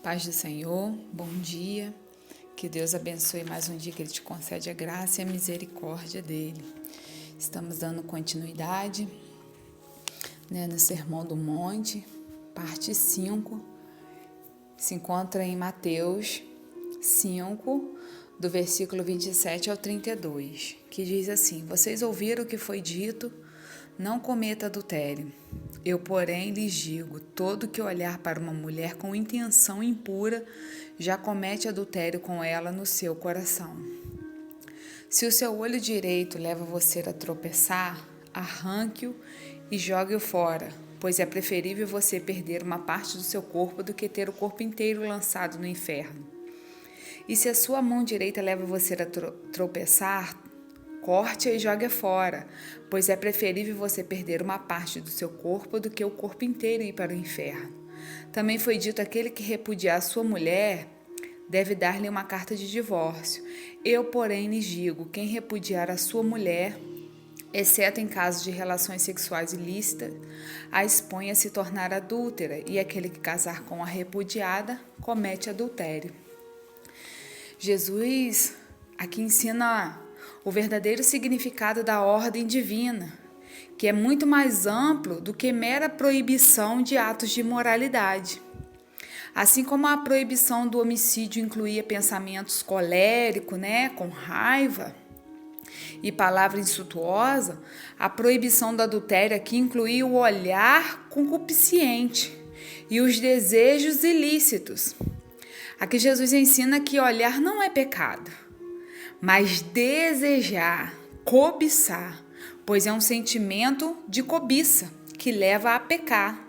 Paz do Senhor, bom dia, que Deus abençoe mais um dia que Ele te concede a graça e a misericórdia dEle. Estamos dando continuidade, no Sermão do Monte, parte 5, se encontra em Mateus 5, do versículo 27 ao 32, que diz assim: Vocês ouviram o que foi dito, não cometa adultério. Eu, porém, lhes digo, todo que olhar para uma mulher com intenção impura, já comete adultério com ela no seu coração. Se o seu olho direito leva você a tropeçar, arranque-o e jogue-o fora, pois é preferível você perder uma parte do seu corpo do que ter o corpo inteiro lançado no inferno. E se a sua mão direita leva você a tropeçar, corte-a e jogue-a fora, pois é preferível você perder uma parte do seu corpo do que o corpo inteiro ir para o inferno. Também foi dito: aquele que repudiar a sua mulher deve dar-lhe uma carta de divórcio. Eu, porém, lhes digo, quem repudiar a sua mulher, exceto em casos de relações sexuais ilícitas, a expõe a se tornar adúltera, e aquele que casar com a repudiada comete adultério. Jesus aqui ensina o verdadeiro significado da ordem divina, que é muito mais amplo do que mera proibição de atos de imoralidade. Assim como a proibição do homicídio incluía pensamentos coléricos, com raiva, e palavra insultuosa, a proibição do adultério aqui incluía o olhar concupiscente e os desejos ilícitos. Aqui Jesus ensina que olhar não é pecado, mas desejar, cobiçar, pois é um sentimento de cobiça que leva a pecar.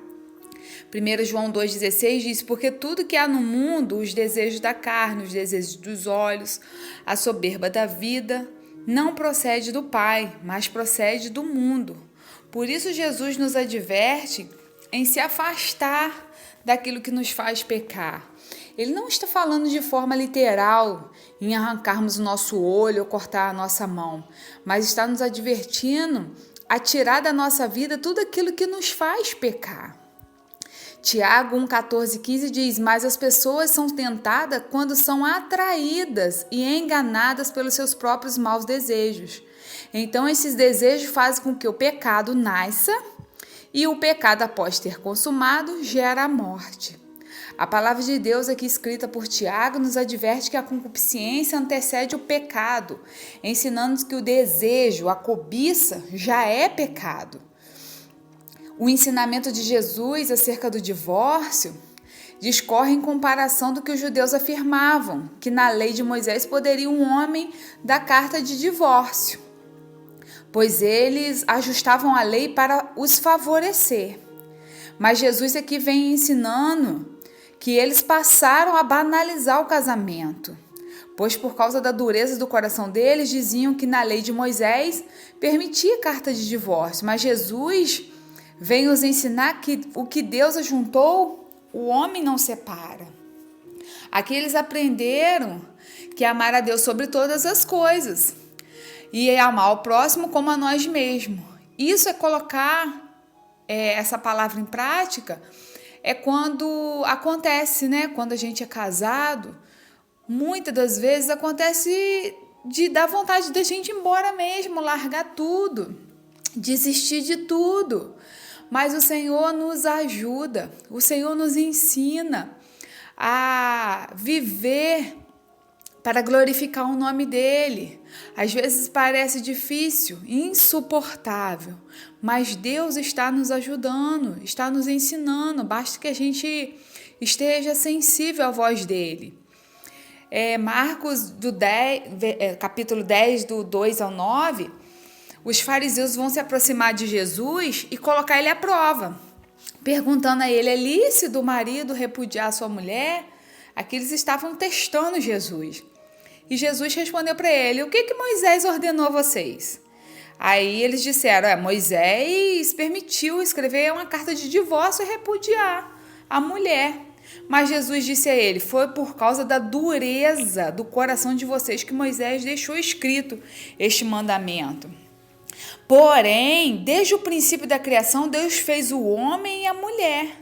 1 João 2,16 diz: porque tudo que há no mundo, os desejos da carne, os desejos dos olhos, a soberba da vida, não procede do Pai, mas procede do mundo. Por isso Jesus nos adverte em se afastar daquilo que nos faz pecar. Ele não está falando de forma literal em arrancarmos o nosso olho ou cortar a nossa mão, mas está nos advertindo a tirar da nossa vida tudo aquilo que nos faz pecar. Tiago 1,14-15 diz: mas as pessoas são tentadas quando são atraídas e enganadas pelos seus próprios maus desejos. Então esses desejos fazem com que o pecado nasça, e o pecado, após ter consumado, gera a morte. A palavra de Deus aqui escrita por Tiago nos adverte que a concupiscência antecede o pecado, ensinando-nos que o desejo, a cobiça, já é pecado. O ensinamento de Jesus acerca do divórcio discorre em comparação do que os judeus afirmavam, que na lei de Moisés poderia um homem dar carta de divórcio, pois eles ajustavam a lei para os favorecer. Mas Jesus aqui vem ensinando que eles passaram a banalizar o casamento, pois por causa da dureza do coração deles, diziam que na lei de Moisés permitia carta de divórcio, mas Jesus vem nos ensinar que o que Deus ajuntou, o homem não separa. Aqui eles aprenderam que amar a Deus sobre todas as coisas e amar o próximo como a nós mesmos. Isso é colocar essa palavra em prática. É quando acontece, quando a gente é casado, muitas das vezes acontece de dar vontade da gente ir embora mesmo, largar tudo, desistir de tudo. Mas o Senhor nos ajuda, o Senhor nos ensina a viver para glorificar o nome dEle. Às vezes parece difícil, insuportável, mas Deus está nos ajudando, está nos ensinando, basta que a gente esteja sensível à voz dEle. Marcos capítulo 10, do 2 ao 9, os fariseus vão se aproximar de Jesus e colocar ele à prova, perguntando a ele: é lícito o marido repudiar a sua mulher? Aqui eles estavam testando Jesus. E Jesus respondeu para ele: o que Moisés ordenou a vocês? Aí eles disseram: Moisés permitiu escrever uma carta de divórcio e repudiar a mulher. Mas Jesus disse a ele: foi por causa da dureza do coração de vocês que Moisés deixou escrito este mandamento. Porém, desde o princípio da criação, Deus fez o homem e a mulher.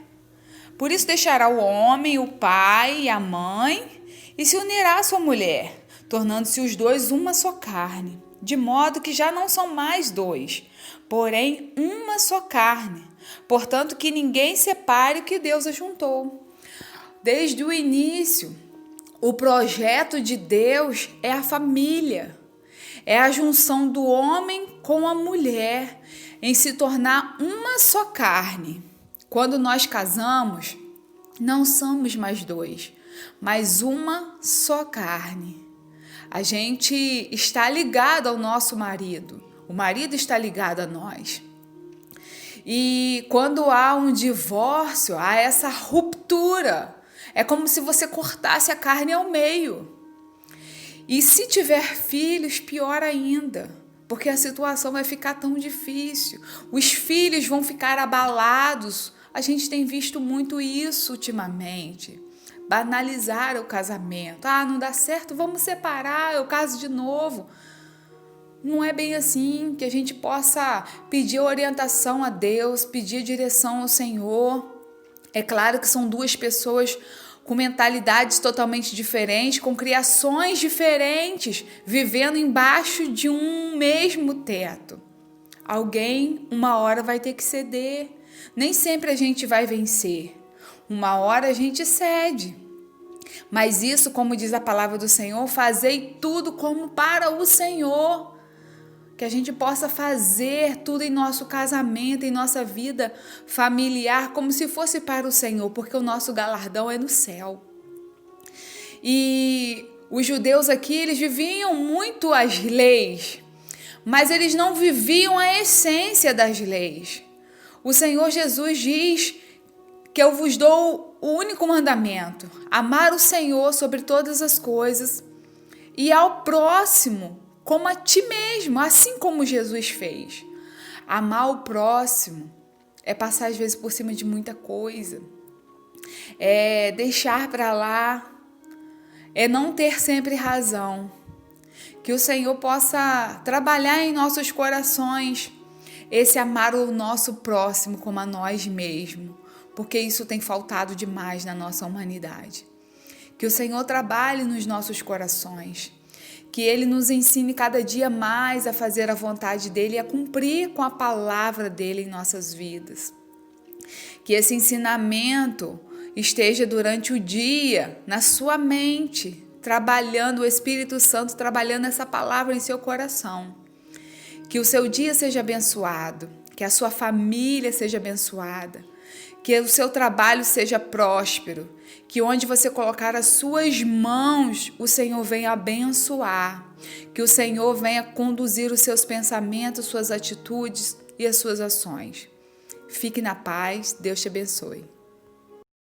Por isso deixará o homem, o pai e a mãe, e se unirá à sua mulher, tornando-se os dois uma só carne, de modo que já não são mais dois, porém uma só carne. Portanto, que ninguém separe o que Deus ajuntou. Desde o início, o projeto de Deus é a família, é a junção do homem com a mulher, em se tornar uma só carne. Quando nós casamos, não somos mais dois, mas uma só carne. A gente está ligado ao nosso marido, o marido está ligado a nós. E quando há um divórcio, há essa ruptura. É como se você cortasse a carne ao meio. E se tiver filhos, pior ainda, porque a situação vai ficar tão difícil. Os filhos vão ficar abalados. A gente tem visto muito isso ultimamente. Banalizar o casamento. Ah, não dá certo, vamos separar, eu caso de novo. Não é bem assim, que a gente possa pedir orientação a Deus, pedir direção ao Senhor. É claro que são duas pessoas com mentalidades totalmente diferentes, com criações diferentes, vivendo embaixo de um mesmo teto. Alguém, uma hora, vai ter que ceder. Nem sempre a gente vai vencer. Uma hora a gente cede. Mas isso, como diz a palavra do Senhor, fazei tudo como para o Senhor. Que a gente possa fazer tudo em nosso casamento, em nossa vida familiar, como se fosse para o Senhor, porque o nosso galardão é no céu. E os judeus aqui, eles viviam muito as leis, mas eles não viviam a essência das leis. O Senhor Jesus diz que eu vos dou o único mandamento: amar o Senhor sobre todas as coisas e ao próximo como a ti mesmo, assim como Jesus fez. Amar o próximo é passar às vezes por cima de muita coisa, é deixar para lá, é não ter sempre razão. Que o Senhor possa trabalhar em nossos corações esse amar o nosso próximo como a nós mesmos, porque isso tem faltado demais na nossa humanidade. Que o Senhor trabalhe nos nossos corações, que Ele nos ensine cada dia mais a fazer a vontade dEle e a cumprir com a palavra dEle em nossas vidas. Que esse ensinamento esteja durante o dia na sua mente, trabalhando o Espírito Santo, trabalhando essa palavra em seu coração. Que o seu dia seja abençoado, que a sua família seja abençoada, que o seu trabalho seja próspero, que onde você colocar as suas mãos, o Senhor venha abençoar, que o Senhor venha conduzir os seus pensamentos, suas atitudes e as suas ações. Fique na paz, Deus te abençoe.